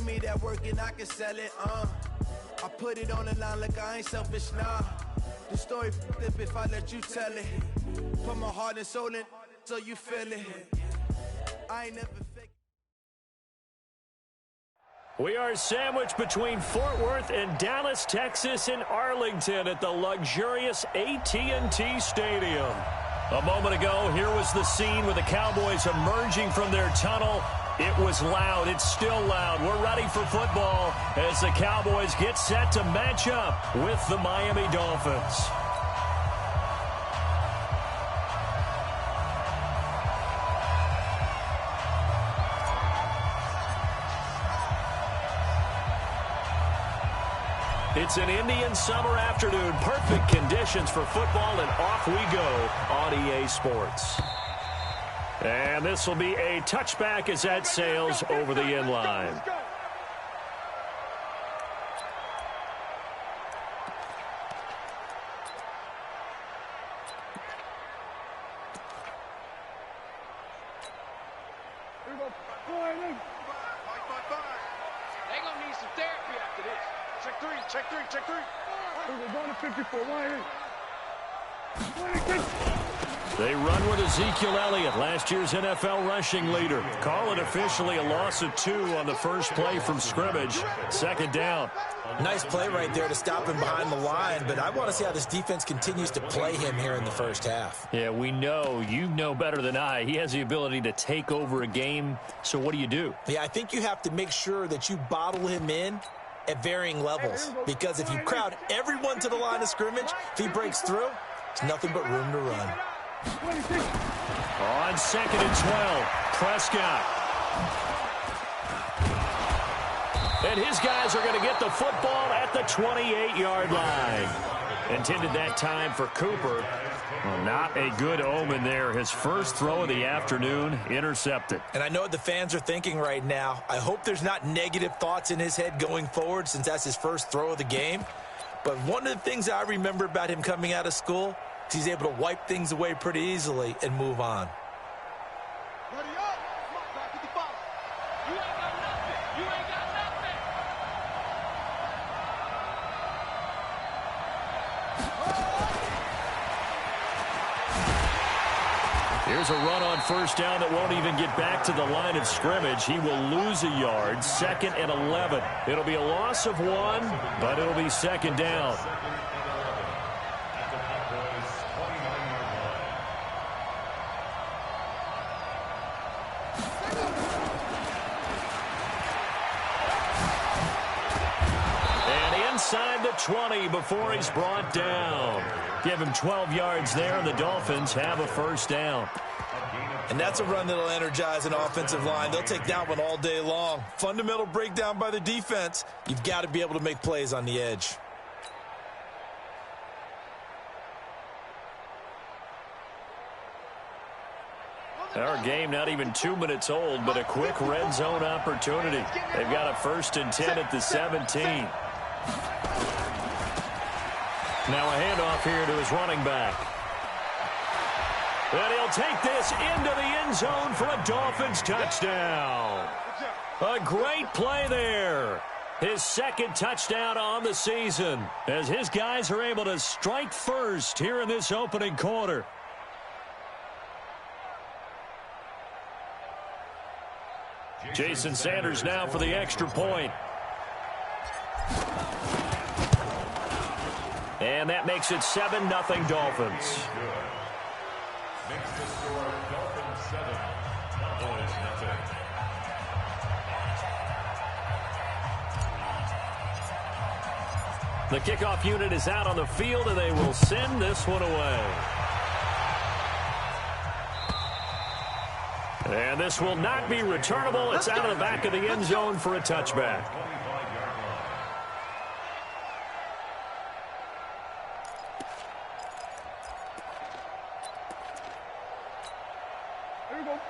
me that work and I can sell it, I put it on the line like I ain't selfish, nah. The story flip if I let you tell it. Put my heart and soul in so you feel it. I ain't never fake. We are sandwiched between Fort Worth and Dallas, Texas, and Arlington at the luxurious AT&T Stadium. A moment ago, here was the scene with the Cowboys emerging from their tunnel. It was loud. It's still loud. We're ready for football as the Cowboys get set to match up with the Miami Dolphins. It's an Indian summer afternoon. Perfect conditions for football, and off we go on EA Sports. And this will be a touchback as that sails over the end line. They're going to need some therapy after this. Check three. We're going to 54. They run with Ezekiel Elliott, last year's NFL rushing leader. Call it officially a loss of 2 on the first play from scrimmage. Second down. Nice play right there to stop him behind the line, but I want to see how this defense continues to play him here in the first half. Yeah, we know. You know better than I. He has the ability to take over a game, so what do? Yeah, I think you have to make sure that you bottle him in at varying levels, because if you crowd everyone to the line of scrimmage, if he breaks through, there's nothing but room to run. On 2nd and 12, Prescott. And his guys are going to get the football at the 28-yard line. Intended that time for Cooper. Well, not a good omen there. His first throw of the afternoon intercepted. And I know what the fans are thinking right now. I hope there's not negative thoughts in his head going forward since that's his first throw of the game. But one of the things I remember about him coming out of school is he's able to wipe things away pretty easily and move on. Ready up. Come on, back with the ball. You ain't got nothing. You ain't got nothing. Here's a run on first down that won't even get back to the line of scrimmage. He will lose a yard. 2nd and 11. It'll be a loss of 1, but it'll be second down. Inside the 20 before he's brought down. Give him 12 yards there, and the Dolphins have a first down. And that's a run that'll energize an offensive line. They'll take that one all day long. Fundamental breakdown by the defense. You've got to be able to make plays on the edge. Our game not even 2 minutes old, but a quick red zone opportunity. They've got a 1st and 10 at the 17. Now a handoff here to his running back. And he'll take this into the end zone for a Dolphins touchdown. A great play there. His 2nd touchdown on the season as his guys are able to strike first here in this opening quarter. Jason Sanders now for the extra point. And that makes it 7-0 Dolphins. Makes the score Dolphins 7, Cowboys nothing. The kickoff unit is out on the field, and they will send this one away. And this will not be returnable. It's out of the back of the end zone for a touchback.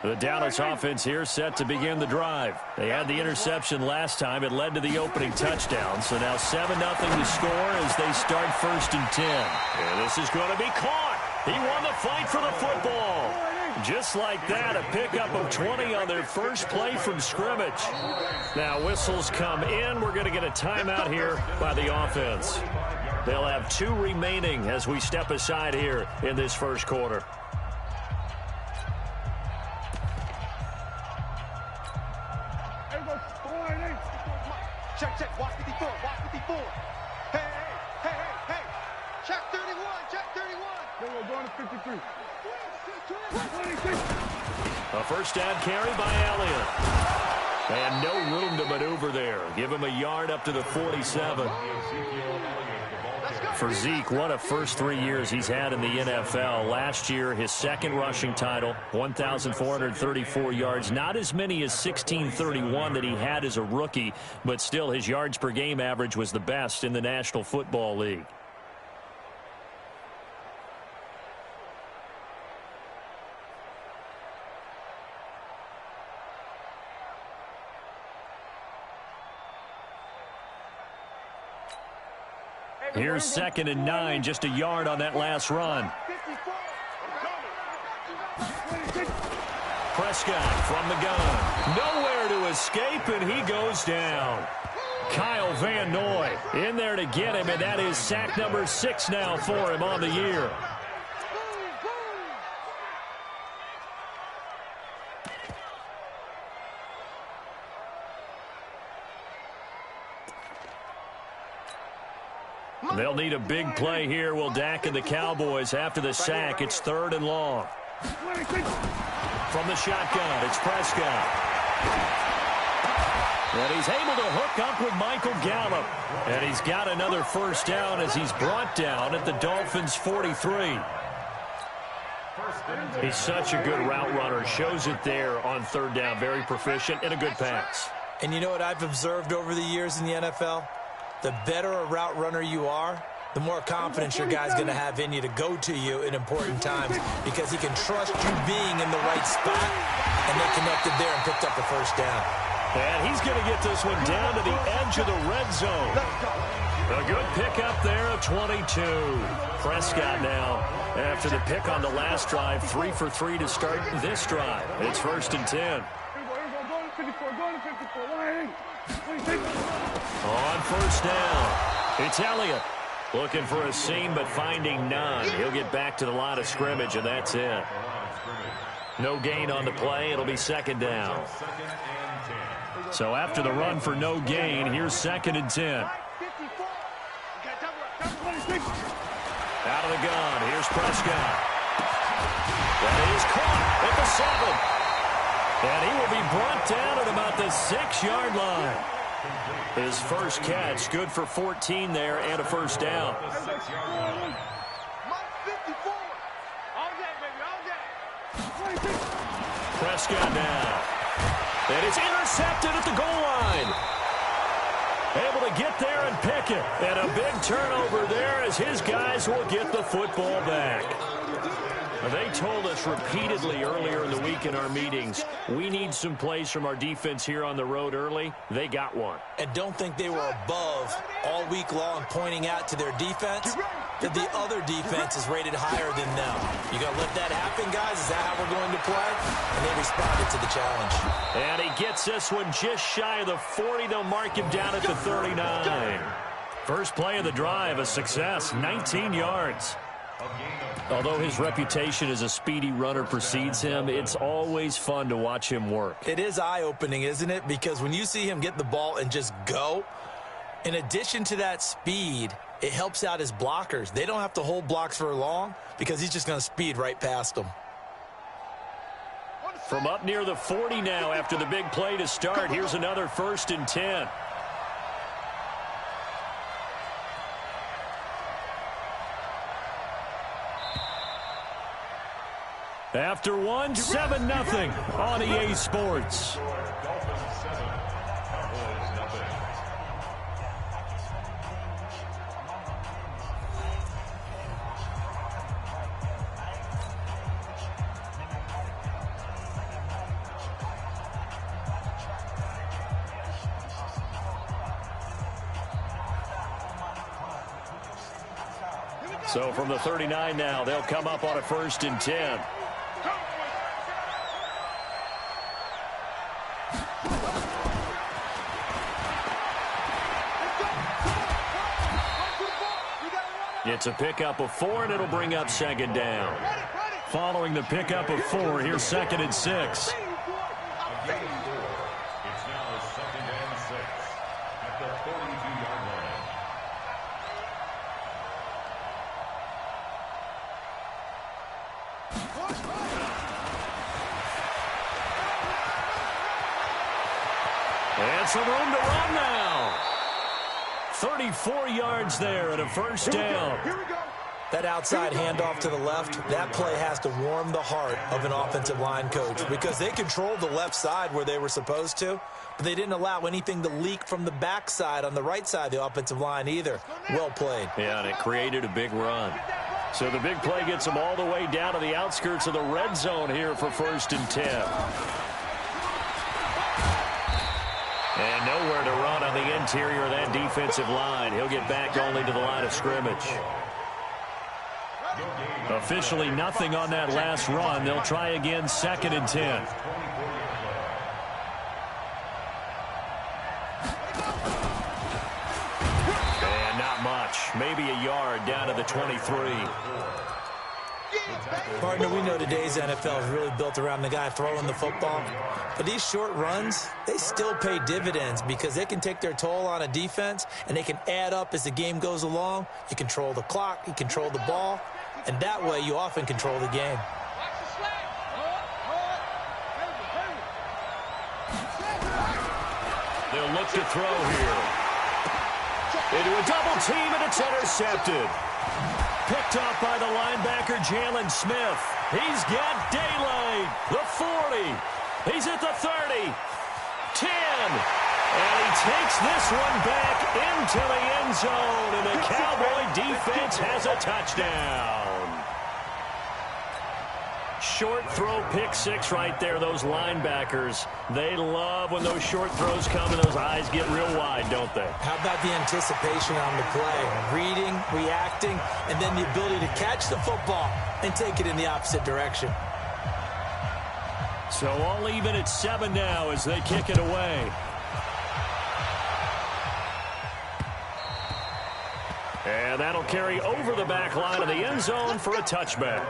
The Dallas offense here set to begin the drive. They had the interception last time. It led to the opening touchdown. So now 7-0 to score as they start 1st and 10. And this is going to be caught. He won the fight for the football. Just like that, a pickup of 20 on their first play from scrimmage. Now whistles come in. We're going to get a timeout here by the offense. They'll have 2 remaining as we step aside here in this first quarter. Check, watch 54, watch 54. Hey. Check 31, check 31. Then we're going to 53. A first down carry by Elliott. And no room to maneuver there. Give him a yard up to the 47. For Zeke, what a first 3 years he's had in the NFL. Last year, his second rushing title, 1,434 yards. Not as many as 1,631 that he had as a rookie, but still his yards per game average was the best in the National Football League. Here's 2nd and 9, just a yard on that last run. Prescott from the gun. Nowhere to escape, and he goes down. Kyle Van Noy in there to get him, and that is sack number 6 now for him on the year. They'll need a big play here. Will Dak and the Cowboys after the sack. It's 3rd and long. From the shotgun, it's Prescott. And he's able to hook up with Michael Gallup. And he's got another first down as he's brought down at the Dolphins' 43. He's such a good route runner. Shows it there on 3rd down. Very proficient and a good pass. And you know what I've observed over the years in the NFL? The better a route runner you are, the more confidence your guy's going to have in you to go to you in important times because he can trust you being in the right spot, and they connected there and picked up the first down. And he's going to get this one down to the edge of the red zone. A good pickup there of 22. Prescott now, after the pick on the last drive, 3 for 3 to start this drive. It's 1st and 10. On first down, it's Elliott. Looking for a seam, but finding none. He'll get back to the line of scrimmage, and that's it. No gain on the play. It'll be 2nd down. So after the run for no gain, here's 2nd and 10. Out of the gun, here's Prescott. That is caught at the 7. And he will be brought down at about the 6-yard line. His first catch, good for 14 there and a first down. Prescott now. And it's intercepted at the goal line. Able to get there and pick it. And a big turnover there as his guys will get the football back. They told us repeatedly earlier in the week in our meetings, we need some plays from our defense here on the road early. They got one. And don't think they were above all week long pointing out to their defense that the other defense is rated higher than them. You going to let that happen, guys? Is that how we're going to play? And they responded to the challenge. And he gets this one just shy of the 40. They'll mark him down at the 39. First play of the drive, a success, 19 yards. Although his reputation as a speedy runner precedes him, it's always fun to watch him work. It is eye-opening, isn't it? Because when you see him get the ball and just go, in addition to that speed, it helps out his blockers. They don't have to hold blocks for long because he's just going to speed right past them. From up near the 40 now after the big play to start, here's another 1st and 10. After one, 7-0 on EA Sports. So from the 39 now, they'll come up on a 1st and 10. It's a pickup of 4, and it'll bring up second down. Following the pickup of 4, here's 2nd and 6. It's now 2nd and 6 at the 42-yard line. And some room to run now. 34 yards there and a first down. Here we go. That outside handoff to the left, that play has to warm the heart of an offensive line coach because they controlled the left side where they were supposed to, but they didn't allow anything to leak from the backside on the right side of the offensive line either. Well played. Yeah, and it created a big run. So the big play gets them all the way down to the outskirts of the red zone here for 1st and 10. And nowhere to run on the interior of that defensive line. He'll get back only to the line of scrimmage. Officially nothing on that last run. They'll try again 2nd and 10. And not much. Maybe a yard down to the 23. Partner, we know today's NFL is really built around the guy throwing the football. But these short runs, they still pay dividends because they can take their toll on a defense and they can add up as the game goes along. You control the clock, you control the ball, and that way you often control the game. They'll look to throw here. Into a double team, and it's intercepted. Picked off by the linebacker, Jalen Smith. He's got daylight. The 40. He's at the 30. 10. And he takes this one back into the end zone, and the Cowboy defense has a touchdown. Short throw, pick 6 right there. Those linebackers, they love when those short throws come and those eyes get real wide, don't they? How about the anticipation on the play? Reading, reacting, and then the ability to catch the football and take it in the opposite direction. So all even at 7 now as they kick it away. And that'll carry over the back line of the end zone for a touchback.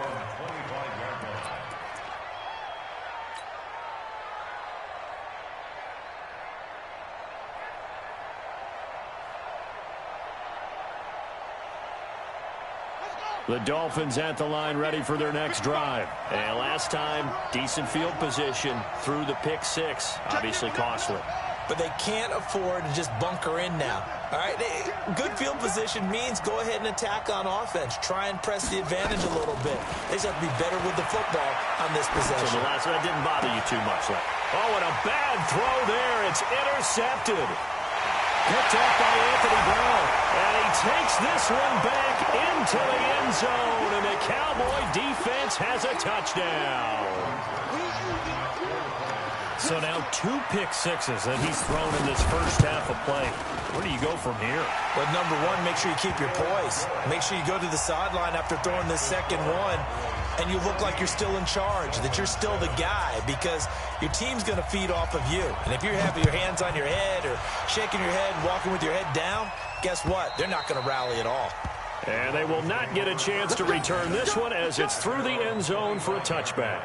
The Dolphins at the line ready for their next drive. And last time, decent field position through the pick 6. Obviously costly. But they can't afford to just bunker in now. All right, good field position means go ahead and attack on offense. Try and press the advantage a little bit. They just have to be better with the football on this possession. So the last one, that didn't bother you too much. Oh, and a bad throw there. It's intercepted. Picked up by Anthony Brown. And he takes this one back into the end zone. And the Cowboy defense has a touchdown. So now 2 pick 6s that he's thrown in this first half of play. Where do you go from here? Well, number one, make sure you keep your poise. Make sure you go to the sideline after throwing this second one, and you look like you're still in charge, that you're still the guy, because your team's going to feed off of you. And if you're having your hands on your head or shaking your head, walking with your head down, guess what? They're not going to rally at all. And they will not get a chance to return this one as it's through the end zone for a touchback.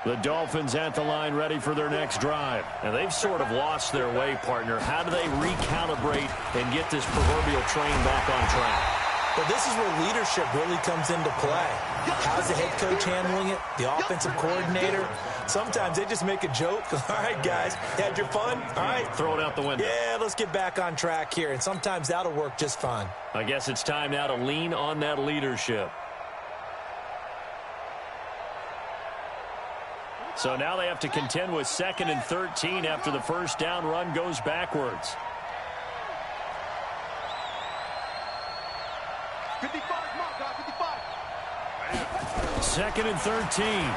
The Dolphins at the line ready for their next drive. And they've sort of lost their way, partner. How do they recalibrate and get this proverbial train back on track? Well, this is where leadership really comes into play. How's the head coach handling it? The offensive coordinator? Sometimes they just make a joke. All right, guys, you had your fun? All right. Throw it out the window. Yeah, let's get back on track here. And sometimes that'll work just fine. I guess it's time now to lean on that leadership. So now they have to contend with 2nd and 13 after the first down run goes backwards. 55, come on, God, 55. 2nd and 13.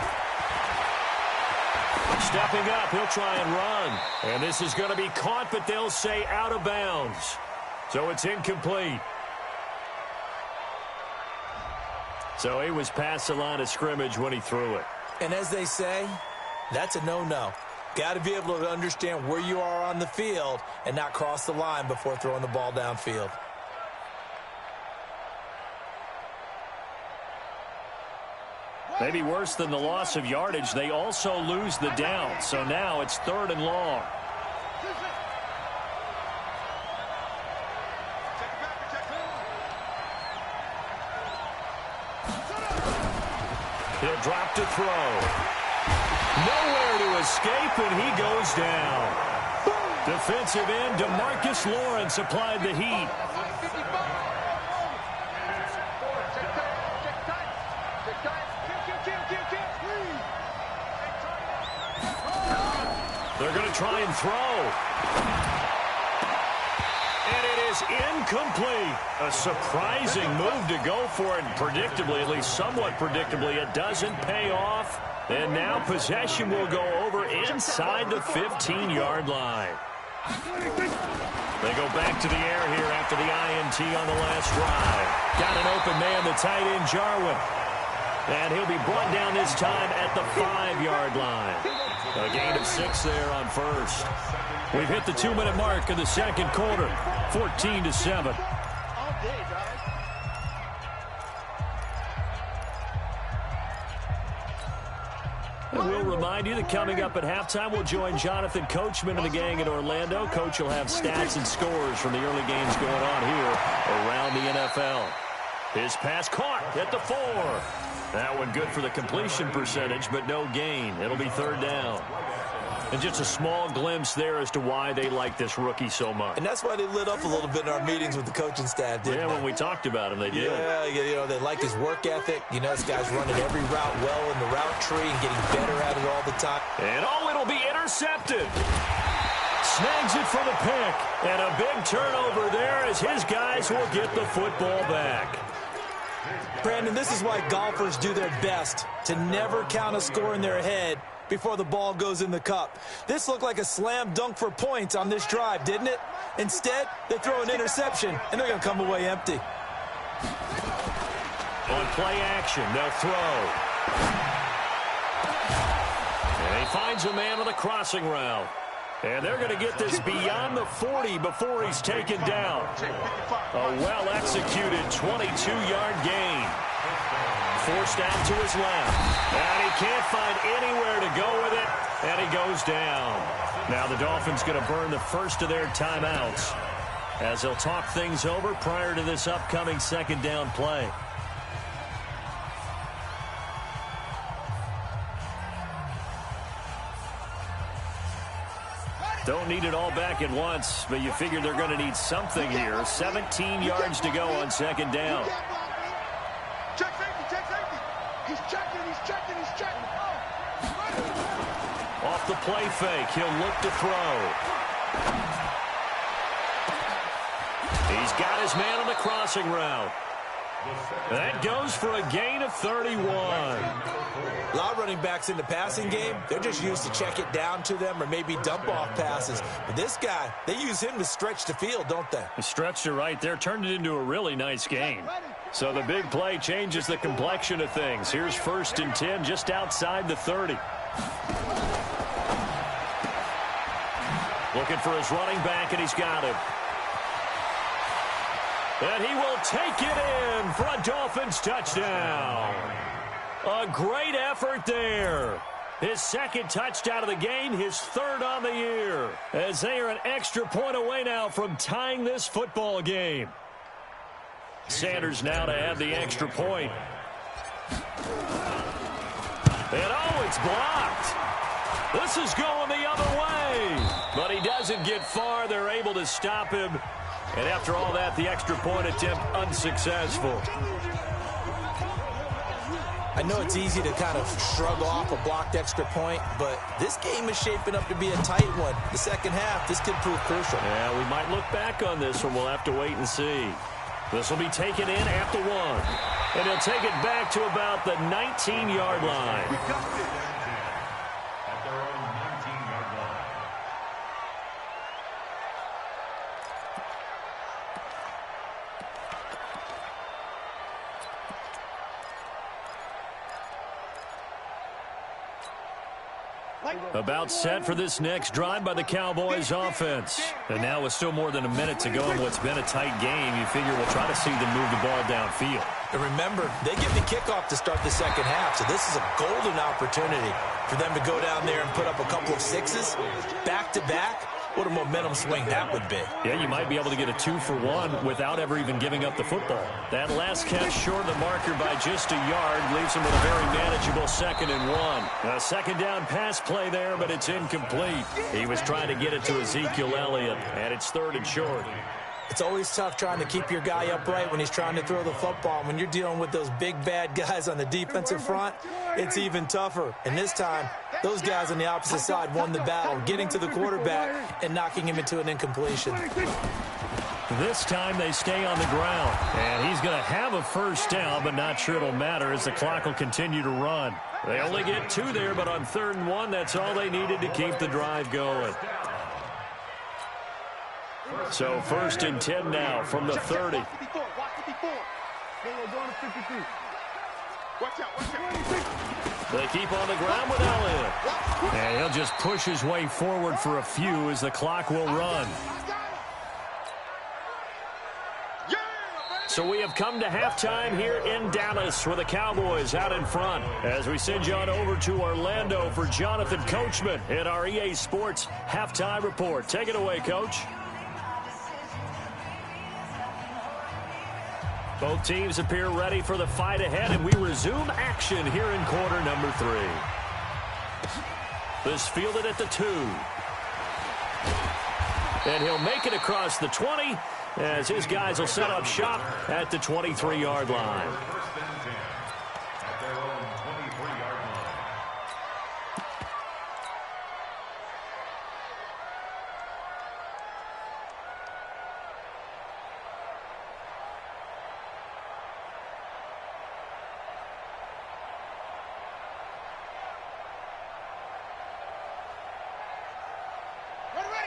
Stepping up, he'll try and run. And this is going to be caught, but they'll say out of bounds. So it's incomplete. So he was past the line of scrimmage when he threw it. And as they say, that's a no-no. Got to be able to understand where you are on the field and not cross the line before throwing the ball downfield. Maybe worse than the loss of yardage, they also lose the down. So now it's 3rd and long. He'll drop to throw. Nowhere to escape, and he goes down. Defensive end DeMarcus Lawrence applied the heat. They're going to try and throw. And it is incomplete. A surprising move to go for it. Predictably, at least somewhat predictably, it doesn't pay off. And now possession will go over inside the 15-yard line. They go back to the air here after the INT on the last drive. Got an open man, the tight end, Jarwin. And he'll be brought down this time at the 5-yard line. A gain of 6 there on first. We've hit the 2-minute mark of the second quarter. 14-7. And we'll remind you that coming up at halftime, we'll join Jonathan Coachman and the gang in Orlando. Coach will have stats and scores from the early games going on here around the NFL. His pass caught at the 4. That one good for the completion percentage, but no gain. It'll be 3rd down. And just a small glimpse there as to why they like this rookie so much. And that's why they lit up a little bit in our meetings with the coaching staff, didn't they? When we talked about him, they did. Yeah, you know, they like his work ethic. You know, this guy's running every route well in the route tree and getting better at it all the time. And, it'll be intercepted. Snags it for the pick. And a big turnover there as his guys will get the football back. Brandon, this is why golfers do their best to never count a score in their head before the ball goes in the cup. This looked like a slam dunk for points on this drive, didn't it? Instead, they throw an interception, and they're going to come away empty. On play action, they'll throw. And he finds a man on the crossing route. And they're going to get this beyond the 40 before he's taken down. A well-executed 22-yard gain. Forced out to his left. And he can't find anywhere to go with it. And he goes down. Now the Dolphins going to burn the first of their timeouts as they'll talk things over prior to this upcoming 2nd down play. Don't need it all back at once, but you figure they're going to need something here. 17 yards to go on 2nd down. Check safety. He's checking. Off the play fake, he'll look to throw. He's got his man on the crossing route. That goes for a gain of 31. A lot of running backs in the passing game, they're just used to check it down to them or maybe dump off passes. But this guy, they use him to stretch the field, don't they? He stretched it right there, turned it into a really nice game. So the big play changes the complexion of things. Here's 1st and 10 just outside the 30. Looking for his running back, and he's got him. And he will take it in for a Dolphins touchdown. A great effort there. His 2nd touchdown of the game, his 3rd on the year. As they are an extra point away now from tying this football game. Sanders now to add the extra point. And it's blocked. This is going the other way. But he doesn't get far. They're able to stop him. And after all that, the extra point attempt unsuccessful. I know it's easy to kind of shrug off a blocked extra point, but this game is shaping up to be a tight one. The 2nd half, this could prove crucial. Yeah, we might look back on this one. We'll have to wait and see. This will be taken in at the 1. And he'll take it back to about the 19-yard line. At their own 19-yard line. About set for this next drive by the Cowboys offense. And now with still more than a minute to go in what's been a tight game, you figure we'll try to see them move the ball downfield. And remember, they get the kickoff to start the second half, so this is a golden opportunity for them to go down there and put up a couple of sixes back-to-back. What a momentum swing that would be. Yeah, you might be able to get a 2-for-1 without ever even giving up the football. That last catch short of the marker by just a yard leaves him with a very manageable 2nd and 1. A second down pass play there, but it's incomplete. He was trying to get it to Ezekiel Elliott, and it's 3rd and short. It's always tough trying to keep your guy upright when he's trying to throw the football. When you're dealing with those big, bad guys on the defensive front, it's even tougher. And this time, those guys on the opposite side won the battle, getting to the quarterback and knocking him into an incompletion. This time they stay on the ground. And he's going to have a first down, but not sure it'll matter as the clock will continue to run. They only get 2 there, but on 3rd and 1, that's all they needed to keep the drive going. So 1st and 10 now from the 30. They keep on the ground with Elliott. And he'll just push his way forward for a few as the clock will run. So we have come to halftime here in Dallas with the Cowboys out in front. As we send you on over to Orlando for Jonathan Coachman in our EA Sports Halftime Report. Take it away, Coach. Both teams appear ready for the fight ahead, and we resume action here in quarter number 3. This fielded at the 2. And he'll make it across the 20 as his guys will set up shop at the 23-yard line.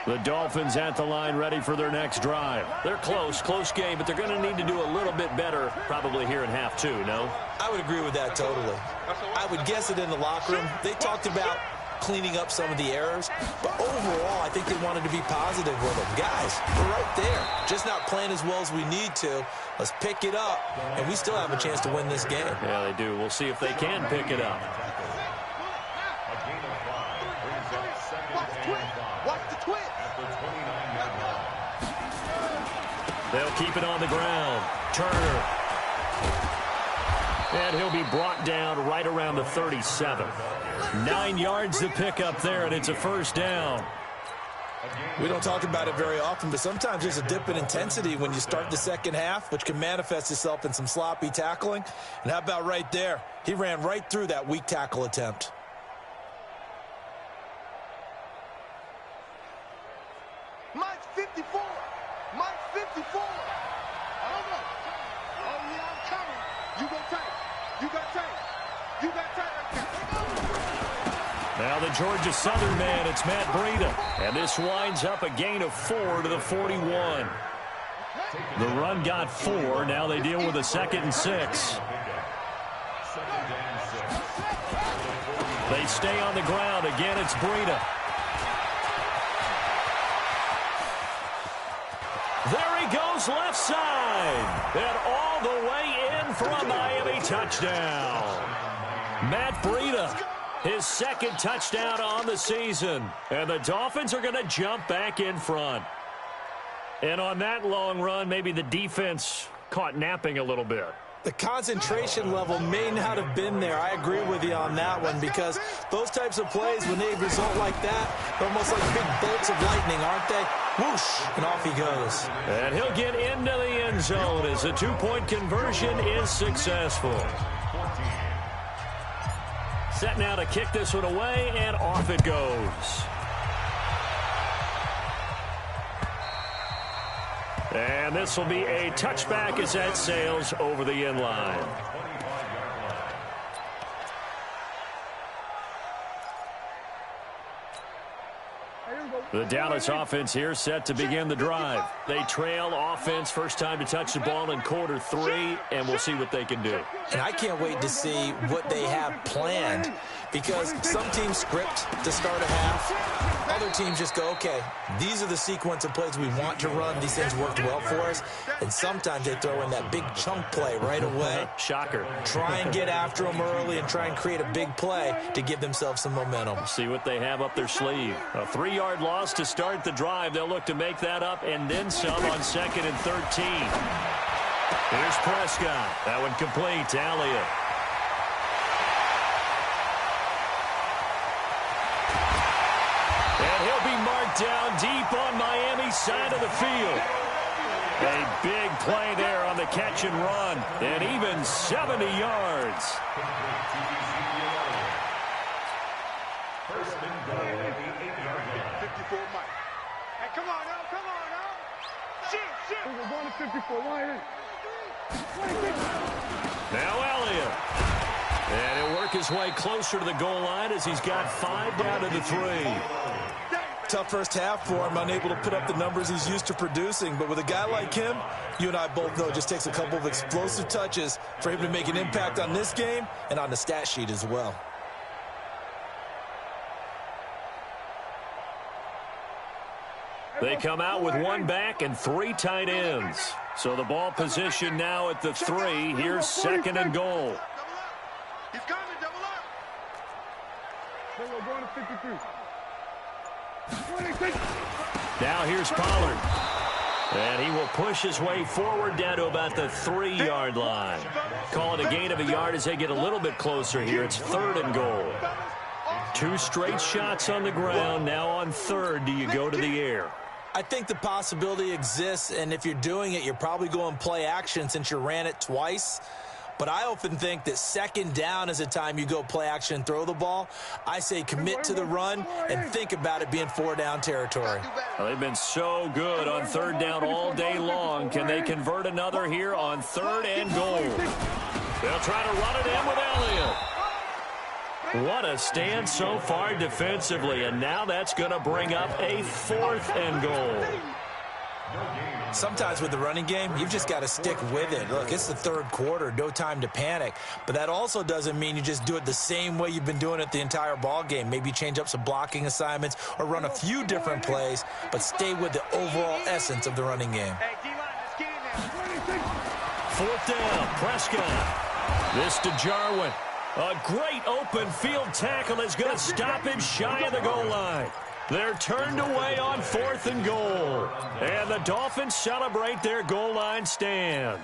The Dolphins at the line ready for their next drive. They're close game, but they're going to need to do a little bit better probably here in half 2, no? I would agree with that totally. I would guess it in the locker room. They talked about cleaning up some of the errors, but overall, I think they wanted to be positive with them. Guys, we're right there, just not playing as well as we need to. Let's pick it up, and we still have a chance to win this game. Yeah, they do. We'll see if they can pick it up. They'll keep it on the ground. Turner. And he'll be brought down right around the 37. 9 yards to pick up there, and it's a first down. We don't talk about it very often, but sometimes there's a dip in intensity when you start the second half, which can manifest itself in some sloppy tackling. And how about right there? He ran right through that weak tackle attempt. Mike 54. Mike 54. Oh, yeah, I'm coming. You go tight. You got tight. You got tight. Now the Georgia Southern man, it's Matt Breida. And this winds up a gain of 4 to the 41. The run got 4. Now they deal with a 2nd and 6. They stay on the ground. Again, it's Breida. There he goes left side. And all the way in for a Miami touchdown. Matt Breida, his 2nd touchdown on the season. And the Dolphins are going to jump back in front. And on that long run, maybe the defense caught napping a little bit. The concentration level may not have been there. I agree with you on that one, because those types of plays, when they result like that, they're almost like big bolts of lightning, aren't they? Whoosh, and off he goes. And he'll get into the end zone as the 2-point conversion is successful. Set now to kick this one away, and off it goes. And this will be a touchback as that sails over the end line. The Dallas offense here set to begin the drive. They trail offense, first time to touch the ball in quarter 3, and we'll see what they can do. And I can't wait to see what they have planned, because some teams script to start a half. Other teams just go, okay, these are the sequence of plays we want to run. These things worked well for us. And sometimes they throw in that big chunk play right away. Shocker. Try and get after them early and try and create a big play to give themselves some momentum. See what they have up their sleeve. A 3-yard loss to start the drive. They'll look to make that up and then some on 2nd and 13. Here's Prescott. That one complete to Elliott. And he'll be marked down deep on Miami's side of the field. A big play there on the catch and run. And even 70 yards. First and goal at the 8-yard line. 54 Mike. Hey, come on now, come on now. Shoot. We're going to 54. Now Elliott. And he'll work his way closer to the goal line as he's got 5 down to the 3. Tough first half for him, unable to put up the numbers he's used to producing. But with a guy like him, you and I both know it just takes a couple of explosive touches for him to make an impact on this game and on the stat sheet as well. They come out with 1 back and 3 tight ends. So the ball position now at the 3. Here's 2nd and goal. He's coming, double up. We're going to 53. Now here's Pollard. And he will push his way forward down to about the 3-yard line. Call it a gain of a yard as they get a little bit closer here. It's 3rd and goal. 2 straight shots on the ground. Now on 3rd, do you go to the air? I think the possibility exists, and if you're doing it, you're probably going play action since you ran it twice. But I often think that 2nd down is a time you go play action and throw the ball. I say commit to the run and think about it being 4-down territory. Well, they've been so good on 3rd down all day long. Can they convert another here on 3rd and goal? They'll try to run it in with Elliott. What a stand so far defensively, and now that's going to bring up a 4th and goal. Sometimes with the running game, you've just got to stick with it. Look, it's the 3rd quarter, no time to panic. But that also doesn't mean you just do it the same way you've been doing it the entire ball game. Maybe change up some blocking assignments or run a few different plays, but stay with the overall essence of the running game. 4th down, Prescott. This to Jarwin. A great open field tackle is going to stop him shy of the goal line. They're turned away on 4th and goal. And the Dolphins celebrate their goal line stand.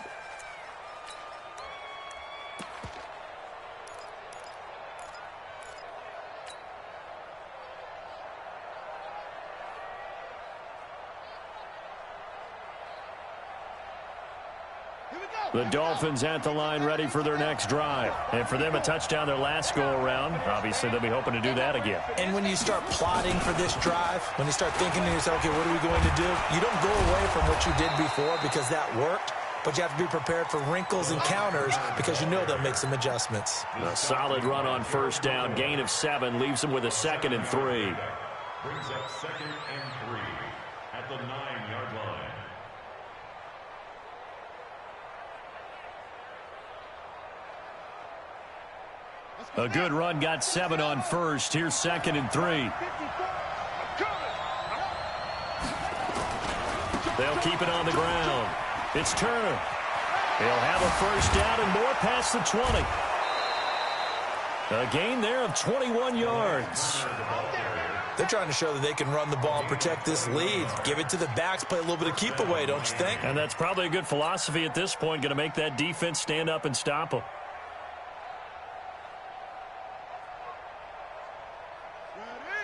The Dolphins at the line ready for their next drive. And for them, a touchdown their last go-around. Obviously, they'll be hoping to do that again. And when you start plotting for this drive, when you start thinking to yourself, okay, what are we going to do? You don't go away from what you did before because that worked, but you have to be prepared for wrinkles and counters because you know they'll make some adjustments. A solid run on 1st down. Gain of 7 leaves them with a 2nd and 3. Brings up 2nd and 3 at the 9-yard line. A good run got 7 on 1st. Here's 2nd and 3. They'll keep it on the ground. It's Turner. He'll have a 1st down and more past the 20. A gain there of 21 yards. They're trying to show that they can run the ball and protect this lead. Give it to the backs, play a little bit of keep away, don't you think? And that's probably a good philosophy at this point, going to make that defense stand up and stop them.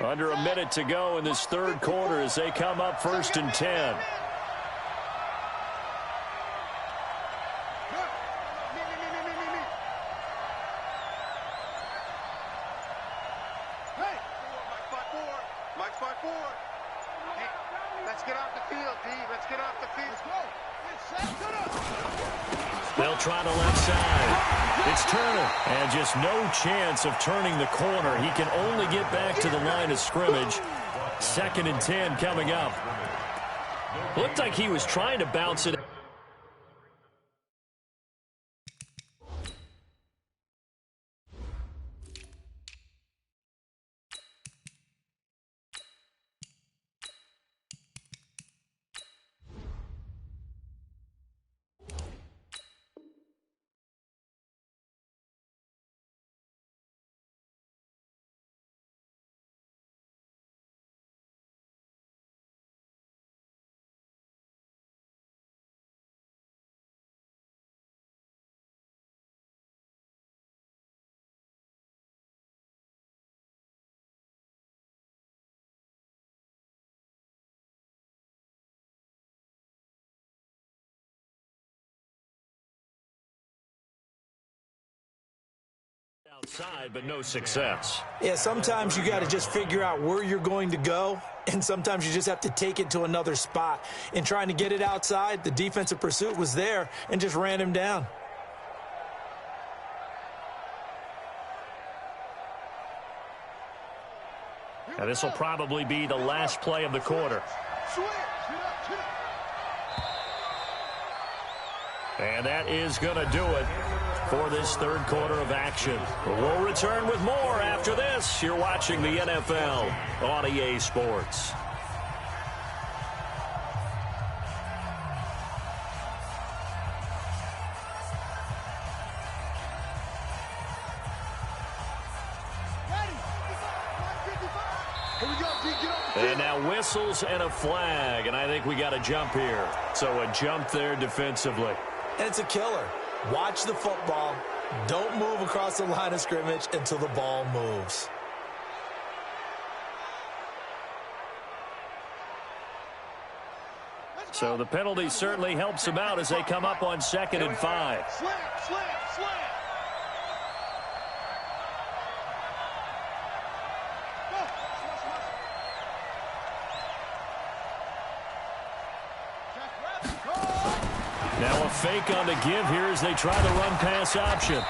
Under a minute to go in this 3rd quarter as they come up 1st and 10. They'll try to left side. It's Turner. And just no chance of turning the corner. He can only get back to the line of scrimmage. 2nd and 10 coming up. Looked like he was trying to bounce it. Outside, but no success. Yeah, sometimes you got to just figure out where you're going to go, and sometimes you just have to take it to another spot. In trying to get it outside, the defensive pursuit was there and just ran him down. And this will probably be the last play of the quarter. And that is going to do it for this third quarter of action. We'll return with more after this. You're watching the NFL on EA Sports. And now whistles and a flag, and I think we got a jump here. So a jump there defensively. And it's a killer. Watch the football. Don't move across the line of scrimmage until the ball moves. So the penalty certainly helps them out as they come up on 2nd and 5. Now a fake on the give here as they try the run-pass option.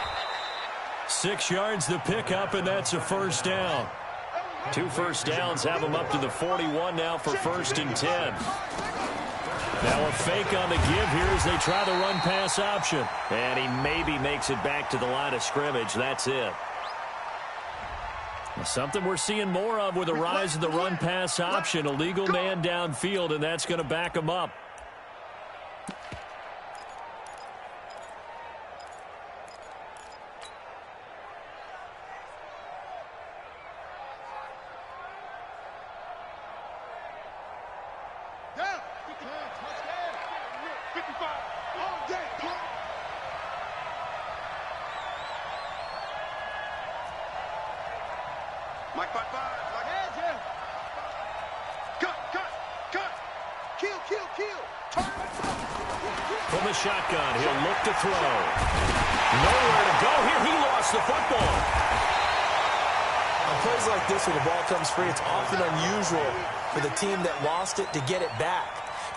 6 yards the pickup, and that's a first down. 2 first downs have them up to the 41 now for 1st and 10. Now a fake on the give here as they try the run-pass option. And he maybe makes it back to the line of scrimmage. That's it. Something we're seeing more of with the rise of the run-pass option. A legal man downfield, and that's going to back him up. From the shotgun, he'll look to throw. Nowhere to go here. He lost the football. On plays like this where the ball comes free, it's often unusual for the team that lost it to get it back.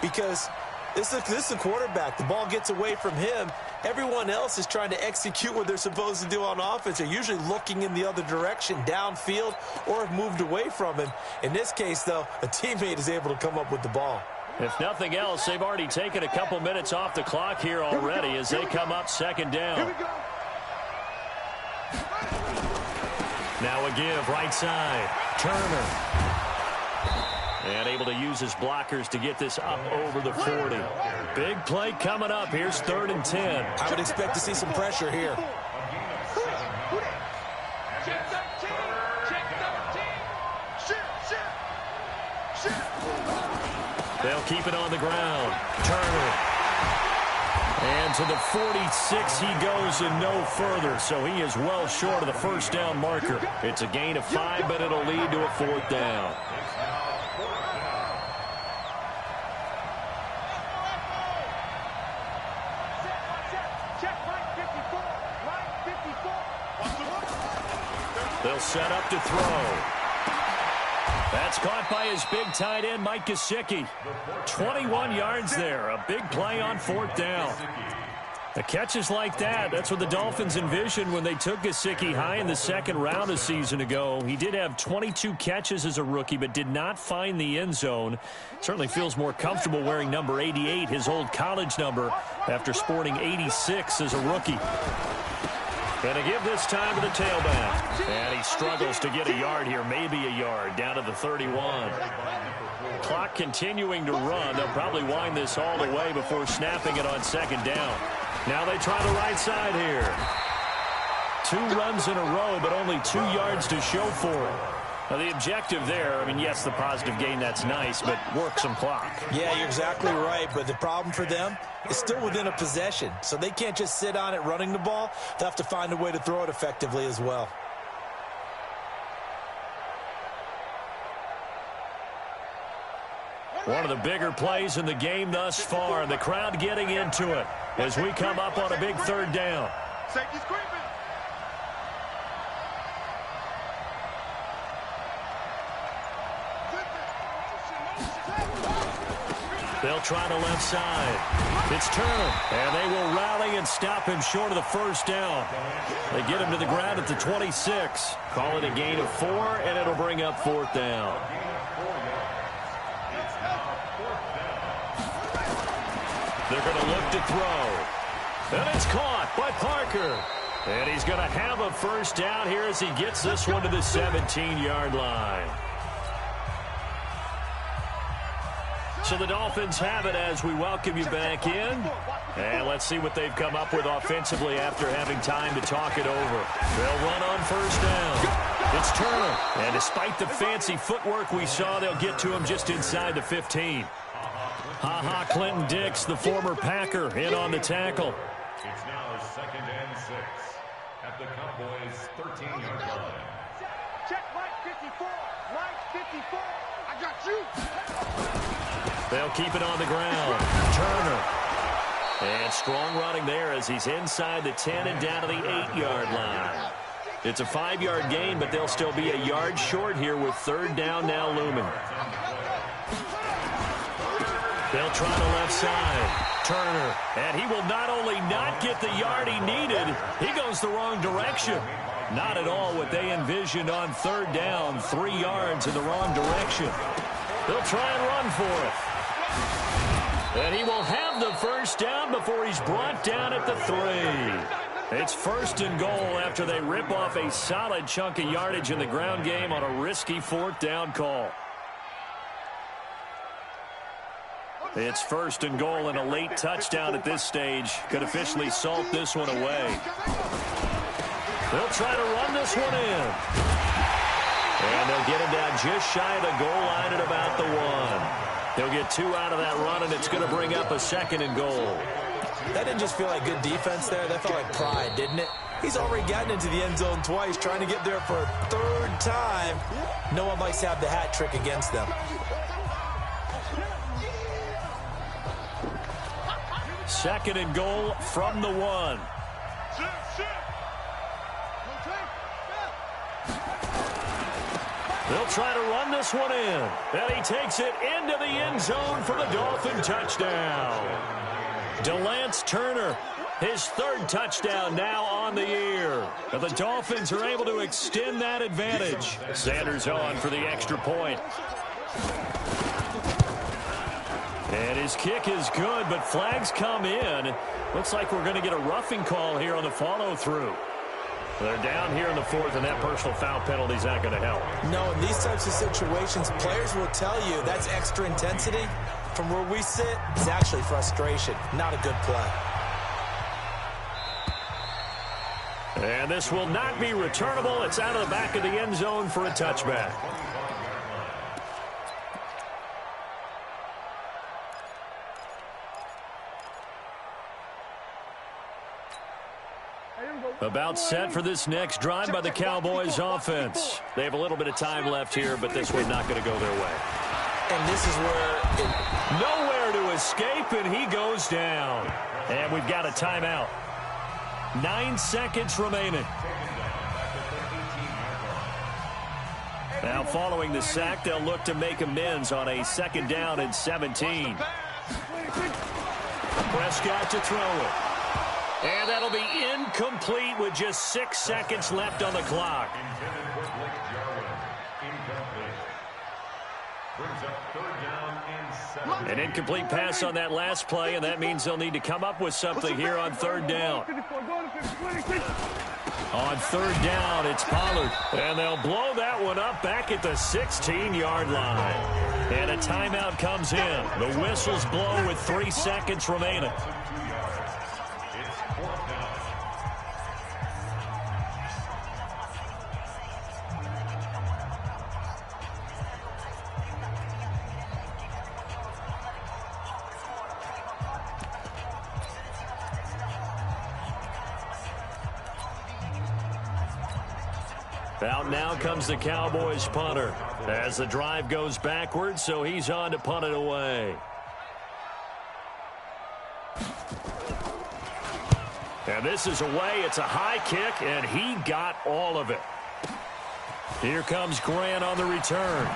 Because this is the quarterback. The ball gets away from him. Everyone else is trying to execute what they're supposed to do on offense. They're usually looking in the other direction, downfield, or have moved away from him. In this case, though, a teammate is able to come up with the ball. If nothing else, they've already taken a couple minutes off the clock here already as they come up 2nd down. Now a give, right side. Turner. And able to use his blockers to get this up over the 40. Big play coming up. Here's 3rd and 10. I would expect to see some pressure here. They'll keep it on the ground. Turner. And to the 46 he goes and no further. So he is well short of the first down marker. It's a gain of 5, but it'll lead to a 4th down. They'll set up to throw. That's caught by his big tight end, Mike Gesicki. 21 yards there. A big play on 4th down. The catches like that, that's what the Dolphins envisioned when they took Gesicki high in the second round a season ago. He did have 22 catches as a rookie, but did not find the end zone. Certainly feels more comfortable wearing number 88, his old college number, after sporting 86 as a rookie. And to give this time to the tailback. And he struggles to get a yard here, maybe a yard, down to the 31. Clock continuing to run. They'll probably wind this all the way before snapping it on second down. Now they try the right side here. 2 runs in a row, but only 2 yards to show for it. Now the objective there, I mean, yes, the positive gain, that's nice, but work some clock. Yeah, you're exactly right, but the problem for them is still within a possession, so they can't just sit on it running the ball. They'll have to find a way to throw it effectively as well. One of the bigger plays in the game thus far. The crowd getting into it as we come up on a big third down. Safety's creeping. They'll try the left side. It's Turner, and they will rally and stop him short of the first down. They get him to the ground at the 26. Call it a gain of 4, and it'll bring up 4th down. They're going to look to throw. And it's caught by Parker. And he's going to have a first down here as he gets this one to the 17-yard line. So the Dolphins have it as we welcome you back in. And let's see what they've come up with offensively after having time to talk it over. They'll run on first down. It's Turner. And despite the fancy footwork we saw, they'll get to him just inside the 15. Ha-ha, Clinton Dix, the former Packer, in on the tackle. It's now 2nd and 6 at the Cowboys' 13-yard line. Check Mike 54. Mike 54. I got you. They'll keep it on the ground. Turner. And strong running there as he's inside the 10 and down to the 8-yard line. It's a 5-yard gain, but they'll still be a yard short here with third down now looming. They'll try the left side. Turner. And he will not only not get the yard he needed, he goes the wrong direction. Not at all what they envisioned on third down. 3 yards in the wrong direction. They'll try and run for it. And he will have the first down before he's brought down at the 3. It's 1st and goal after they rip off a solid chunk of yardage in the ground game on a risky 4th down call. It's 1st and goal, and a late touchdown at this stage could officially salt this one away. They'll try to run this one in. And they'll get him down just shy of the goal line at about the 1. They'll get 2 out of that run, and it's going to bring up a 2nd and goal. That didn't just feel like good defense there. That felt like pride, didn't it? He's already gotten into the end zone twice, trying to get there for a 3rd time. No one likes to have the hat trick against them. 2nd and goal from the 1. They'll try to run this one in. And he takes it into the end zone for the Dolphin touchdown. Delance Turner, his 3rd touchdown now on the year. And the Dolphins are able to extend that advantage. Sanders on for the extra point. And his kick is good, but flags come in. Looks like we're going to get a roughing call here on the follow-through. They're down here in the 4th, and that personal foul penalty is not going to help. No, in these types of situations, players will tell you that's extra intensity. From where we sit, it's actually frustration, not a good play. And this will not be returnable. It's out of the back of the end zone for a touchback. About set for this next drive by the Cowboys offense. They have a little bit of time left here, but this one's not going to go their way. And this is where nowhere to escape, and he goes down. And we've got a timeout. 9 seconds remaining. Now following the sack, they'll look to make amends on a 2nd down and 17. Prescott to throw it. And that'll be incomplete with just 6 seconds left on the clock. Intended for Blake Jarwin. Incomplete. Brings up third down and 7. An incomplete pass on that last play, and that means they'll need to come up with something here on third down. On third down, it's Pollard. And they'll blow that one up back at the 16-yard line. And a timeout comes in. The whistles blow with 3 seconds remaining. Out now comes the Cowboys punter as the drive goes backwards, so he's on to punt it away. And this is away. It's a high kick, and he got all of it. Here comes Grant on the return.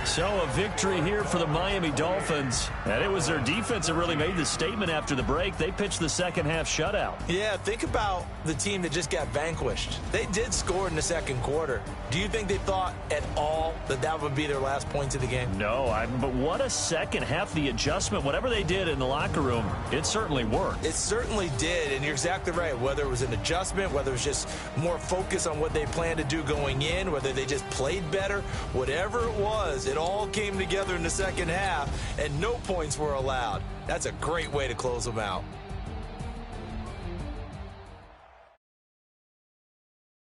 So a victory here for the Miami Dolphins. And it was their defense that really made the statement after the break. They pitched the second half shutout. Yeah, think about the team that just got vanquished. They did score in the second quarter. Do you think they thought at all that that would be their last points of the game? No, but what a second half. The adjustment, whatever they did in the locker room, it certainly worked. It certainly did, and you're exactly right. Whether it was an adjustment, whether it was just more focus on what they planned to do going in, whether they just played better, whatever it was, it all came together in the second half, and no points were allowed. That's a great way to close them out.